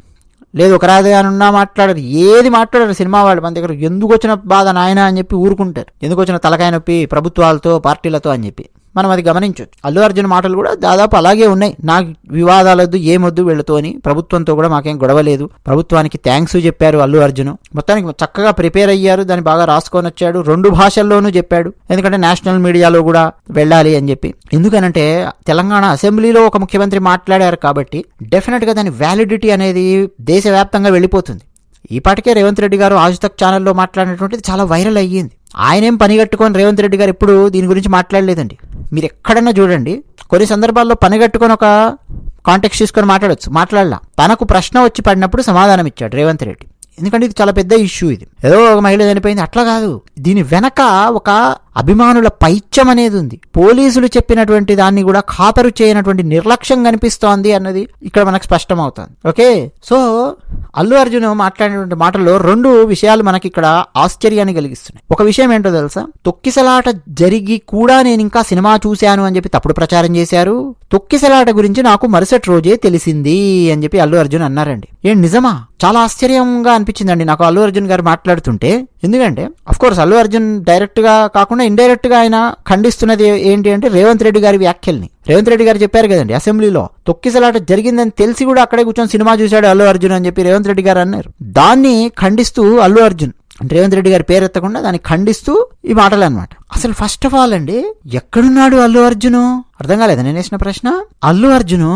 లేదు ఒక రాజధాని ఉన్నా మాట్లాడరు. ఏది మాట్లాడరు సినిమా వాళ్ళు. మన దగ్గర ఎందుకు వచ్చిన బాధ నాయన అని చెప్పి ఊరుకుంటారు. ఎందుకు వచ్చిన తలకాయ నొప్పి ప్రభుత్వాలతో, పార్టీలతో అని చెప్పి మనం అది గమనించవచ్చు. అల్లు అర్జున్ మాటలు కూడా దాదాపు అలాగే ఉన్నాయి. నాకు వివాదాలొద్దు, ఏమొద్దు వీళ్ళతో అని, ప్రభుత్వంతో కూడా మాకేం గొడవ లేదు, ప్రభుత్వానికి థ్యాంక్స్ చెప్పారు అల్లు అర్జున్. మొత్తానికి చక్కగా ప్రిపేర్ అయ్యారు, దాన్ని బాగా రాసుకొని వచ్చాడు. 2 భాషల్లోనూ చెప్పాడు. ఎందుకంటే నేషనల్ మీడియాలో కూడా వెళ్ళాలి అని చెప్పి. ఎందుకనంటే తెలంగాణ అసెంబ్లీలో ఒక ముఖ్యమంత్రి మాట్లాడారు కాబట్టి డెఫినెట్గా దాని వ్యాలిడిటీ అనేది దేశవ్యాప్తంగా వెళ్ళిపోతుంది. ఈపాటికే రేవంత్ రెడ్డి గారు ఆజ్ తక్ ఛానల్లో మాట్లాడినటువంటిది చాలా వైరల్ అయ్యింది. ఆయనేం పని కట్టుకొని రేవంత్ రెడ్డి గారు ఎప్పుడు దీని గురించి మాట్లాడలేదండి. మీరు ఎక్కడన్నా చూడండి, కొన్ని సందర్భాల్లో పని కట్టుకొని ఒక కాంటెక్స్ట్ తీసుకొని మాట్లాడలా. తనకు ప్రశ్న వచ్చి పడినప్పుడు సమాధానం ఇచ్చాడు రేవంత్ రెడ్డి. ఎందుకంటే ఇది చాలా పెద్ద ఇష్యూ. ఇది ఏదో ఒక మహిళ చనిపోయింది అట్లా కాదు. దీని వెనక ఒక అభిమానుల పైత్యం అనేది ఉంది. పోలీసులు చెప్పినటువంటి దాన్ని కూడా ఖాతరు చేయనటువంటి నిర్లక్ష్యం కనిపిస్తోంది అన్నది ఇక్కడ మనకు స్పష్టమవుతుంది. ఓకే, సో అల్లు అర్జున్ మాట్లాడినటువంటి మాటల్లో 2 విషయాలు మనకి ఇక్కడ ఆశ్చర్యాన్ని కలిగిస్తున్నాయి. ఒక విషయం ఏంటో తెలుసా, తొక్కిసలాట జరిగి కూడా నేను ఇంకా సినిమా చూశాను అని చెప్పి తప్పుడు ప్రచారం చేశారు. తొక్కిసలాట గురించి నాకు మరుసటి రోజే తెలిసింది అని చెప్పి అల్లు అర్జున్ అన్నారండి. ఏం నిజమా? చాలా ఆశ్చర్యంగా అనిపించిందండి నాకు అల్లు అర్జున్ గారు మాట్లాడుతుంటే. ఎందుకంటే of course Allu Arjun direct గా కాకుండా ఇండైరెక్ట్ గా ఆయన ఖండిస్తున్నది ఏంటి అంటే రేవంత్ రెడ్డి గారి వ్యాఖ్యల్ని. రేవంత్ రెడ్డి గారు చెప్పారు కదండి అసెంబ్లీలో, తొక్కిసలాట జరిగిందని తెలిసి కూడా అక్కడే కూర్చొని సినిమా చూశాడు అల్లు అర్జున్ అని చెప్పి రేవంత్ రెడ్డి గారు అన్నారు. దాన్ని ఖండిస్తూ అల్లు అర్జున్ అంటే రేవంత్ రెడ్డి గారి పేరెత్తకుండా దాన్ని ఖండిస్తూ ఈ మాటలు అనమాట. అసలు ఫస్ట్ ఆఫ్ ఆల్ అండి, ఎక్కడున్నాడు అల్లు అర్జున్? అర్థం కాలేదా నేను వేసిన ప్రశ్న? అల్లు అర్జున్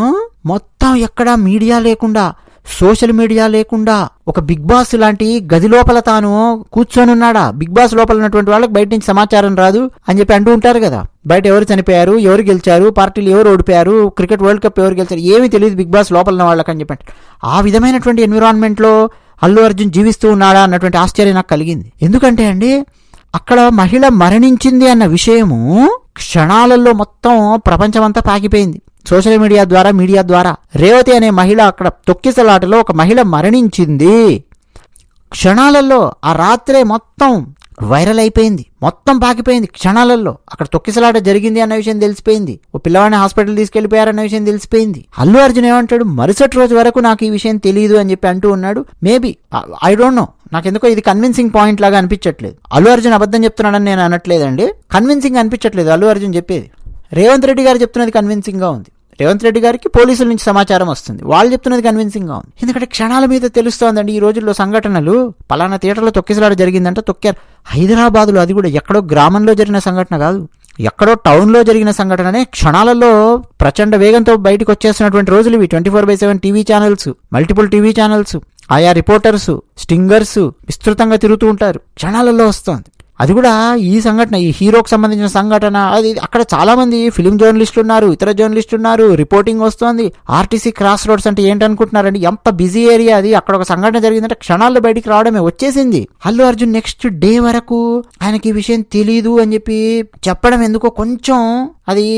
మొత్తం ఎక్కడా మీడియా లేకుండా, సోషల్ మీడియా లేకుండా ఒక బిగ్ బాస్ లాంటి గది లోపల తాను కూర్చొని ఉన్నాడా? బిగ్ బాస్ లోపల ఉన్నటువంటి వాళ్ళకి బయట నుంచి సమాచారం రాదు అని చెప్పి అంటూ ఉంటారు కదా, బయట ఎవరు చనిపోయారు, ఎవరు గెలిచారు, పార్టీలు ఎవరు ఓడిపోయారు, క్రికెట్ వరల్డ్ కప్ ఎవరు గెలిచారు, ఏమీ తెలియదు బిగ్ బాస్ లోపల ఉన్న వాళ్ళకి అని చెప్పి. ఆ విధమైనటువంటి ఎన్విరాన్మెంట్ లో అల్లు అర్జున్ జీవిస్తూ ఉన్నాడా అన్నటువంటి ఆశ్చర్యం నాకు కలిగింది. ఎందుకంటే అండి, అక్కడ మహిళ మరణించింది అన్న విషయము క్షణాలలో మొత్తం ప్రపంచమంతా పాకిపోయింది. సోషల్ మీడియా ద్వారా రేవతి అనే మహిళ అక్కడ తొక్కిసలాటలో ఒక మహిళ మరణించింది. క్షణాలలో ఆ రాత్రే మొత్తం వైరల్ అయిపోయింది, మొత్తం పాకిపోయింది క్షణాలలో. అక్కడ తొక్కిసలాట జరిగింది అన్న విషయం తెలిసిపోయింది, ఓ పిల్లవాడిని హాస్పిటల్ తీసుకెళ్లిపోయారన్న విషయం తెలిసిపోయింది. అల్లు అర్జున్ ఏమంటాడు, మరుసటి రోజు వరకు నాకు ఈ విషయం తెలియదు అని చెప్పి అంటూ ఉన్నాడు. మేబీ ఐ డోంట్ నో, నాకెందుకో ఇది కన్విన్సింగ్ పాయింట్ లాగా అనిపించట్లేదు. అల్లు అర్జున్ అబద్ధం చెప్తున్నాడని నేను అనట్లేదండి, కన్విన్సింగ్ అనిపించట్లేదు అల్లు అర్జున్ చెప్పేది. రేవంత్ రెడ్డి గారు చెప్తున్నది కన్విన్సింగ్ గా ఉంది. రేవంత్ రెడ్డి గారికి పోలీసుల నుంచి సమాచారం వస్తుంది, వాళ్ళు చెప్తున్నది కన్విన్సింగ్ గా ఉంది. ఎందుకంటే క్షణాల మీద తెలుస్తోందండి ఈ రోజుల్లో సంఘటనలు. పలానా థియేటర్లో తొక్కిసలాట జరిగిందంటే తొక్కారు. హైదరాబాద్లో, అది కూడా ఎక్కడో గ్రామంలో జరిగిన సంఘటన కాదు, ఎక్కడో టౌన్లో జరిగిన సంఘటననే క్షణాలలో ప్రచండ వేగంతో బయటకు వచ్చేస్తున్నటువంటి రోజులు ఇవి. 24/7 TV channels, multiple TV channels, ఆయా రిపోర్టర్స్, స్టింగర్స్ విస్తృతంగా తిరుగుతూ ఉంటారు. క్షణాలలో వస్తోంది. అది కూడా ఈ సంఘటన, ఈ హీరోకి సంబంధించిన సంఘటన. అది అక్కడ చాలా మంది ఫిలిం జర్నలిస్టులు ఉన్నారు, ఇతర జర్నలిస్టులు ఉన్నారు, రిపోర్టింగ్ వస్తోంది. ఆర్టీసీ క్రాస్ రోడ్స్ అంటే ఏంటనుకుంటున్నారండి, ఎంత బిజీ ఏరియా అది. అక్కడ ఒక సంఘటన జరిగిందంటే క్షణాల్లో బయటికి రావడమే, వచ్చేసింది. అల్లు అర్జున్ నెక్స్ట్ డే వరకు ఆయనకి ఈ విషయం తెలీదు అని చెప్పి చెప్పడం ఎందుకో కొంచెం అది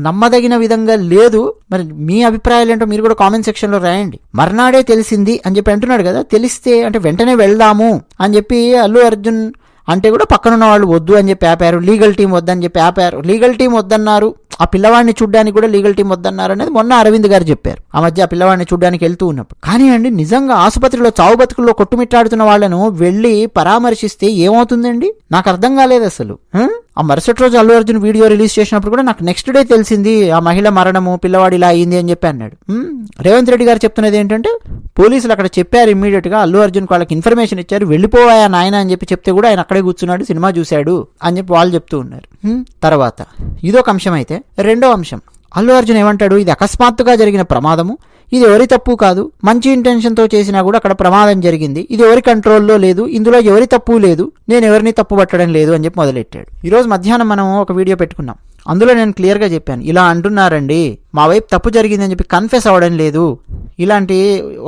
నమ్మదగిన విధంగా లేదు. మరి మీ అభిప్రాయాలు ఏంటో మీరు కూడా కామెంట్ సెక్షన్ లో రాయండి. మర్నాడే తెలిసింది అని చెప్పి అంటున్నాడు కదా, తెలిస్తే అంటే వెంటనే వెళ్దాము అని చెప్పి అల్లు అర్జున్ అంటే కూడా పక్కనున్న వాళ్ళు వద్దు అని చెప్పి ఆపారు, లీగల్ టీం వద్దని చెప్పి ఆపారు. లీగల్ టీం వద్దన్నారు, ఆ పిల్లవాడిని చూడ్డానికి కూడా లీగల్ టీం వద్దన్నారు అనేది మొన్న అరవింద్ గారు చెప్పారు ఆ మధ్య ఆ పిల్లవాడిని చూడ్డానికి వెళ్తూ ఉన్నప్పుడు. కానీ అండి, నిజంగా ఆసుపత్రిలో చావు బతుకుల్లో కొట్టుమిట్టాడుతున్న వాళ్ళను వెళ్ళి పరామర్శిస్తే ఏమవుతుందండి? నాకు అర్థం కాలేదు అసలు. ఆ మరుసటి రోజు అల్లు అర్జున్ వీడియో రిలీజ్ చేసినప్పుడు కూడా నాకు నెక్స్ట్ డే తెలిసింది ఆ మహిళ మరణము, పిల్లవాడు ఇలా అయింది అని చెప్పి అన్నాడు. రేవంత్ రెడ్డి గారు చెప్తున్నది ఏంటంటే, పోలీసులు అక్కడ చెప్పారు ఇమ్మీడియట్ గా, అల్లు అర్జున్ వాళ్ళకి ఇన్ఫర్మేషన్ ఇచ్చారు, వెళ్ళిపోయా నాయన అని చెప్పి చెప్తే కూడా ఆయన అక్కడే కూర్చున్నాడు, సినిమా చూశాడు అని చెప్పి వాళ్ళు చెప్తూ ఉన్నారు. తర్వాత ఇదొక అంశం. అయితే రెండో అంశం, అల్లు అర్జున్ ఏమంటాడు, ఇది అకస్మాత్తుగా జరిగిన ప్రమాదము, ఇది ఎవరి తప్పు కాదు, మంచి ఇంటెన్షన్తో చేసినా కూడా అక్కడ ప్రమాదం జరిగింది, ఇది ఎవరి కంట్రోల్లో లేదు, ఇందులో ఎవరి తప్పు లేదు, నేను ఎవరిని తప్పు పట్టడం లేదు అని చెప్పి మొదలెట్టాడు. ఈరోజు మధ్యాహ్నం మనం ఒక వీడియో పెట్టుకున్నాం, అందులో నేను క్లియర్గా చెప్పాను, ఇలా అంటున్నారండి, మా వైపు తప్పు జరిగిందని చెప్పి కన్ఫెస్ అవ్వడం లేదు, ఇలాంటి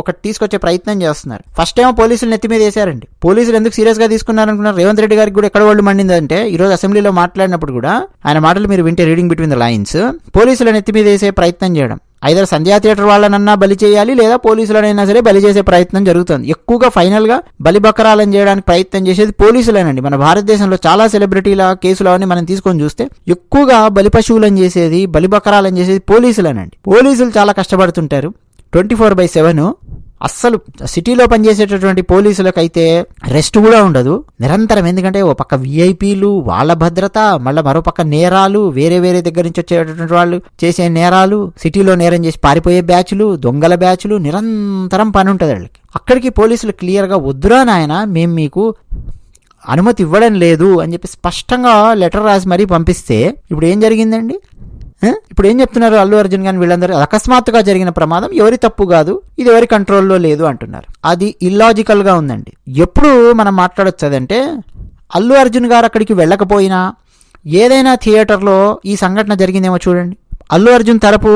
ఒకటి తీసుకొచ్చే ప్రయత్నం చేస్తున్నారు. ఫస్ట్ ఏమో పోలీసులు నెత్తి మీద వేశారండి. పోలీసులు ఎందుకు సీరియస్ గా తీసుకున్నారనుకున్నారు? రేవంత్ రెడ్డి గారికి కూడా ఎక్కడ వాళ్ళు మండిందంటే, ఈ రోజు అసెంబ్లీలో మాట్లాడినప్పుడు కూడా ఆయన మాటలు మీరు వింటే, రీడింగ్ బిట్వీన్ ద లైన్స్, పోలీసుల నెత్తి మీద వేసే ప్రయత్నం చేయడం, ఐదర్ సంధ్యా థియేటర్ వాళ్ళనన్నా బలి చేయాలి, లేదా పోలీసులనైనా సరే బలి చేసే ప్రయత్నం జరుగుతుంది. ఎక్కువగా ఫైనల్ గా బలి బకరాలను చేయడానికి ప్రయత్నం చేసేది పోలీసులేనండి. మన భారతదేశంలో చాలా సెలబ్రిటీల కేసులు అవన్నీ మనం తీసుకొని చూస్తే ఎక్కువగా బలి పశువులను చేసేది, బలి బకరాలను చేసేది పోలీసులేనండి. పోలీసులు చాలా కష్టపడుతుంటారు 24/7. అస్సలు సిటీలో పనిచేసేటటువంటి పోలీసులకైతే రెస్ట్ కూడా ఉండదు నిరంతరం. ఎందుకంటే ఓ పక్క విఐపీలు, వాళ్ళ భద్రత, మళ్ళీ మరో పక్క నేరాలు, వేరే వేరే దగ్గర నుంచి వచ్చేటటువంటి వాళ్ళు చేసే నేరాలు, సిటీలో నేరం చేసి పారిపోయే బ్యాచ్లు, దొంగల బ్యాచ్లు, నిరంతరం పని ఉంటుంది వాళ్ళకి. అక్కడికి పోలీసులు క్లియర్గా వద్దురా నాయన, మేము మీకు అనుమతి ఇవ్వడం లేదు అని చెప్పి స్పష్టంగా లెటర్ రాసి మరీ పంపిస్తే ఇప్పుడు ఏం జరిగిందండి? ఇప్పుడు ఏం చెప్తున్నారు అల్లు అర్జున్ గాని వీళ్ళందరూ, అకస్మాత్తుగా జరిగిన ప్రమాదం, ఎవరి తప్పు కాదు, ఇది ఎవరి కంట్రోల్లో లేదు అంటున్నారు. అది ఇల్లాజికల్ గా ఉందండి. ఎప్పుడు మనం మాట్లాడొచ్చు అదంటే, అల్లు అర్జున్ గారు అక్కడికి వెళ్ళకపోయినా ఏదైనా థియేటర్లో ఈ సంఘటన జరిగిందేమో చూడండి, అల్లు అర్జున్ తరపు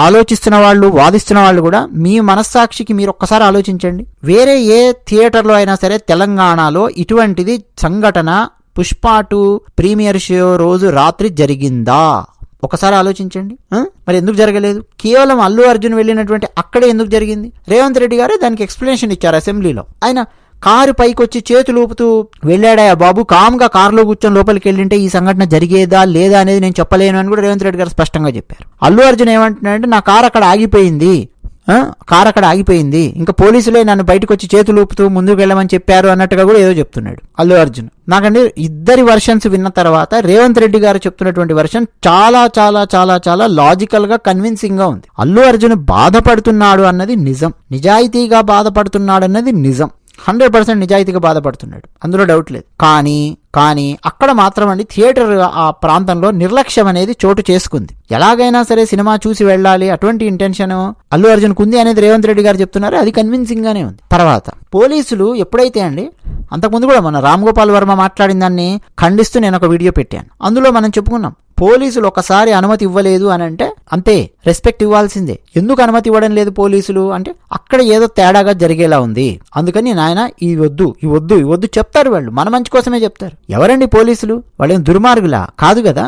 ఆలోచిస్తున్న వాళ్ళు, వాదిస్తున్న వాళ్ళు కూడా మీ మనస్సాక్షికి మీరు ఒక్కసారి ఆలోచించండి. వేరే ఏ థియేటర్లో అయినా సరే తెలంగాణలో ఇటువంటిది సంఘటన పుష్ప 2 ప్రీమియర్ షో రోజు రాత్రి జరిగిందా? ఒకసారి ఆలోచించండి. మరి ఎందుకు జరగలేదు? కేవలం అల్లు అర్జున్ వెళ్ళినటువంటి అక్కడే ఎందుకు జరిగింది? రేవంత్ రెడ్డి గారే దానికి ఎక్స్ప్లెనేషన్ ఇచ్చారు అసెంబ్లీలో. ఆయన కారు పైకి వచ్చి చేతులు ఊపుతూ వెళ్ళాడా బాబు, కామ్గా కారులో కూర్చొని లోపలికి వెళ్ళింటే ఈ సంఘటన జరిగేదా లేదా అనేది నేను చెప్పలేను అని కూడా రేవంత్ రెడ్డి గారు స్పష్టంగా చెప్పారు. అల్లు అర్జున్ ఏమంటున్నాడంటే నా కారు అక్కడ ఆగిపోయింది, ఇంకా పోలీసులే నన్ను బయటకు వచ్చి చేతులు ఊపుతూ ముందుకు వెళ్ళమని చెప్పారు అన్నట్టుగా కూడా ఏదో చెప్తున్నాడు అల్లు అర్జున్. నాకండి ఇద్దరి వర్షన్స్ విన్న తర్వాత రేవంత్ రెడ్డి గారు చెప్తున్నటువంటి వర్షన్ చాలా చాలా చాలా చాలా లాజికల్ గా కన్విన్సింగ్ గా ఉంది. అల్లు అర్జున్ బాధపడుతున్నాడు అన్నది నిజం, నిజాయితీగా బాధపడుతున్నాడు అన్నది నిజం, 100% నిజాయితీగా బాధపడుతున్నాడు, అందులో డౌట్ లేదు. కానీ అక్కడ మాత్రం అండి థియేటర్ ఆ ప్రాంతంలో నిర్లక్ష్యం అనేది చోటు చేసుకుంది. ఎలాగైనా సరే సినిమా చూసి వెళ్ళాలి అటువంటి ఇంటెన్షన్ అల్లు అర్జున్కు ఉంది అనేది రేవంత్ రెడ్డి గారు చెప్తున్నారు. అది కన్విన్సింగ్ గానే ఉంది. తర్వాత పోలీసులు ఎప్పుడైతే అండి, అంతకుముందు కూడా మన రామ్ గోపాల్ వర్మ మాట్లాడిన దాన్ని ఖండిస్తూ నేను ఒక వీడియో పెట్టాను. అందులో మనం చెప్పుకున్నాం పోలీసులు ఒకసారి అనుమతి ఇవ్వలేదు అని అంటే అంతే, రెస్పెక్ట్ ఇవ్వాల్సిందే. ఎందుకు అనుమతి ఇవ్వడం లేదు పోలీసులు అంటే అక్కడ ఏదో తేడాగా జరిగేలా ఉంది, అందుకని నాయన ఈ వద్దు చెప్తారు. వాళ్ళు మన మంచి కోసమే చెప్తారు. ఎవరండి పోలీసులు? వాళ్ళేం దుర్మార్గులా? కాదు కదా.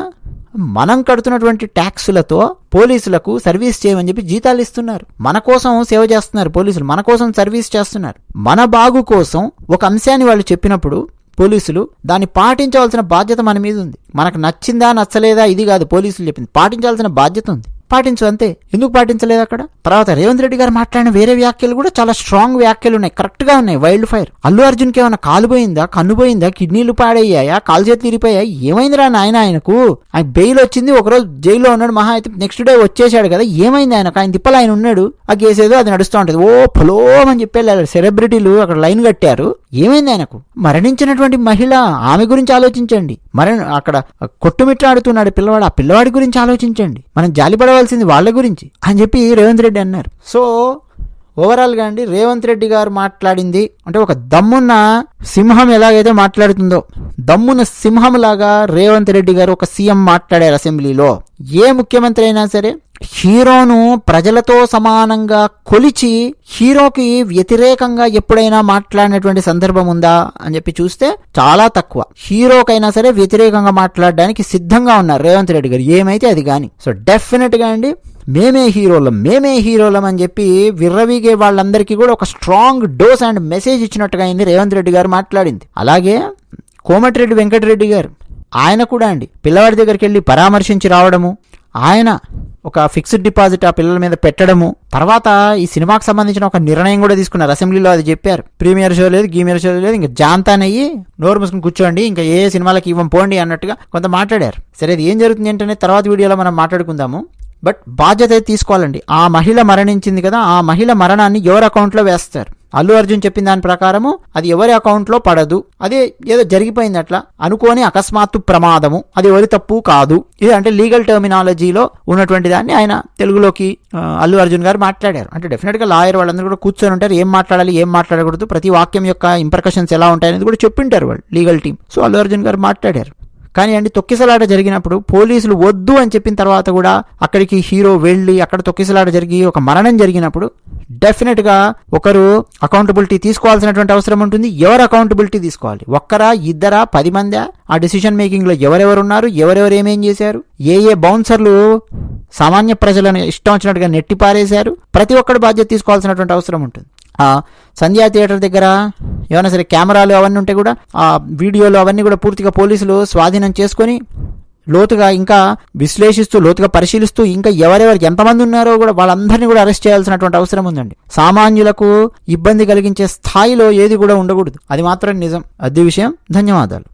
మనం కడుతున్నటువంటి ట్యాక్సులతో పోలీసులకు సర్వీస్ చేయమని చెప్పి జీతాలు ఇస్తున్నారు. మన కోసం సేవ చేస్తున్నారు పోలీసులు, మన కోసం సర్వీస్ చేస్తున్నారు. మన బాగు కోసం ఒక అంశాన్ని వాళ్ళు చెప్పినప్పుడు పోలీసులు దాన్ని పాటించవలసిన బాధ్యత మన మీద ఉంది. మనకు నచ్చిందా నచ్చలేదా ఇది కాదు, పోలీసులు చెప్పింది పాటించాల్సిన బాధ్యత ఉంది. పాటించు అంతే. ఎందుకు పాటించలేదు అక్కడ? తర్వాత రేవంత్ రెడ్డి గారు మాట్లాడిన వేరే వ్యాఖ్యలు కూడా చాలా స్ట్రాంగ్ వ్యాఖ్యలు ఉన్నాయి, కరెక్ట్ గా ఉన్నాయి. Wild fire. అల్లు అర్జున్కి ఏమైనా కాలు పోయిందా, కన్ను పోయిందా, కిడ్నీలు పాడయ్యాయా, కాలు చేతులు ఇరిపోయాయా, ఏమైందిరా నాయన ఆయనకు? ఆయన బెయిల్ వచ్చింది, ఒకరోజు జైల్లో ఉన్నాడు, మహా అయితే నెక్స్ట్ డే వచ్చేసాడు కదా, ఏమైంది ఆయనకు? ఆయన తిప్పలు ఆయన ఉన్నాడు, ఆ కేసు ఏదో అది నడుస్తూ ఉంటుంది. ఓ ఫలోమ్ అని చెప్పి సెలబ్రిటీలు అక్కడ లైన్ కట్టారు. ఏమైంది ఆయనకు? మరణించినటువంటి మహిళ, ఆమె గురించి ఆలోచించండి. అక్కడ కొట్టుమిట్టాడుతున్నాడు పిల్లవాడు, ఆ పిల్లవాడి గురించి ఆలోచించండి. మనం జాలిపడవలసింది వాళ్ళ గురించి అని చెప్పి రేవంత్ రెడ్డి అన్నారు. సో ఓవరాల్గా అండి రేవంత్ రెడ్డి గారు మాట్లాడింది అంటే ఒక దమ్మున్న సింహం ఎలాగైతే మాట్లాడుతుందో, దమ్మున్న సింహం లాగా రేవంత్ రెడ్డి గారు ఒక సీఎం మాట్లాడారు అసెంబ్లీలో. ఏ ముఖ్యమంత్రి అయినా సరే హీరోను ప్రజలతో సమానంగా కొలిచి హీరోకి వ్యతిరేకంగా ఎప్పుడైనా మాట్లాడినటువంటి సందర్భం ఉందా అని చెప్పి చూస్తే చాలా తక్కువ. హీరోకైనా సరే వ్యతిరేకంగా మాట్లాడడానికి సిద్ధంగా ఉన్నారు రేవంత్ రెడ్డి గారు, ఏమైతే అది కానీ. సో డెఫినెట్ గా అండి మేమే హీరోలం అని చెప్పి విర్రవీగే వాళ్ళందరికీ కూడా ఒక స్ట్రాంగ్ డోస్ అండ్ మెసేజ్ ఇచ్చినట్టుగా అయింది రేవంత్ రెడ్డి గారు మాట్లాడింది. అలాగే కోమటిరెడ్డి వెంకటరెడ్డి గారు, ఆయన కూడా అండి పిల్లవాడి దగ్గరికి వెళ్ళి పరామర్శించి రావడము, ఆయన ఒక ఫిక్స్డ్ డిపాజిట్ ఆ పిల్లల మీద పెట్టడము, తర్వాత ఈ సినిమాకి సంబంధించిన ఒక నిర్ణయం కూడా తీసుకున్నారు అసెంబ్లీలో. అది చెప్పారు, ప్రీమియర్ షో లేదు, గీమియర్ షో లేదు, ఇంకా జాంతానయ్యి నోరు మూసుకుని కూర్చోండి, ఇంకా ఏ సినిమాలకి ఇవ్వం పోండి అన్నట్టుగా కొంత మాట్లాడారు. సరే అది ఏం జరుగుతుంది ఏంటనే తర్వాత వీడియోలో మనం మాట్లాడుకుందాము. బట్ బాధ్యత తీసుకోవాలండి. ఆ మహిళ మరణించింది కదా, ఆ మహిళ మరణాన్ని ఎవరి అకౌంట్లో వేస్తారు? అల్లు అర్జున్ చెప్పిన దాని ప్రకారము అది ఎవరి అకౌంట్లో పడదు. అదే ఏదో జరిగిపోయింది అట్లా అనుకోని అకస్మాత్తు ప్రమాదము, అది ఎవరి తప్పు కాదు. ఇది అంటే లీగల్ టర్మినాలజీలో ఉన్నటువంటి దాన్ని ఆయన తెలుగులోకి అల్లు అర్జున్ గారు మాట్లాడారు. అంటే డెఫినెట్ గా లాయర్ వాళ్ళందరూ కూడా కూర్చొని ఉంటారు, ఏం మాట్లాడాలి ఏం మాట్లాడకూడదు, ప్రతి వాక్యం యొక్క ఇంప్రికేషన్స్ ఎలా ఉంటాయనేది కూడా చెప్పింటారు వాళ్ళు legal team. So Allu Arjun గారు మాట్లాడారు. కానీ అండి తొక్కిసలాట జరిగినప్పుడు పోలీసులు వద్దు అని చెప్పిన తర్వాత కూడా అక్కడికి హీరో వెళ్ళి అక్కడ తొక్కిసలాట జరిగి ఒక మరణం జరిగినప్పుడు డెఫినెట్ గా ఒకరు అకౌంటబిలిటీ తీసుకోవాల్సినటువంటి అవసరం ఉంటుంది. ఎవరు అకౌంటబిలిటీ తీసుకోవాలి? ఒక్కరా, ఇద్దరా, 10 మందా? ఆ డిసిషన్ మేకింగ్ లో ఎవరెవరు ఉన్నారు, ఎవరెవరు ఏమేం చేశారు, ఏ బౌన్సర్లు సామాన్య ప్రజలను ఇష్టం వచ్చినట్టుగా నెట్టి పారేశారు, ప్రతి ఒక్కరు బాధ్యత తీసుకోవాల్సినటువంటి అవసరం ఉంటుంది. సంధ్యా థియేటర్ దగ్గర ఏమైనా సరే కెమెరాలు అవన్నీ ఉంటే కూడా ఆ వీడియోలు అవన్నీ కూడా పూర్తిగా పోలీసులు స్వాధీనం చేసుకొని లోతుగా ఇంకా విశ్లేషిస్తూ లోతుగా పరిశీలిస్తూ ఇంకా ఎవరెవరికి ఎంతమంది ఉన్నారో కూడా వాళ్ళందరినీ కూడా అరెస్ట్ చేయాల్సినటువంటి అవసరం ఉందండి. సామాన్యులకు ఇబ్బంది కలిగించే స్థాయిలో ఏది కూడా ఉండకూడదు, అది మాత్రం నిజం. అది విషయం. ధన్యవాదాలు.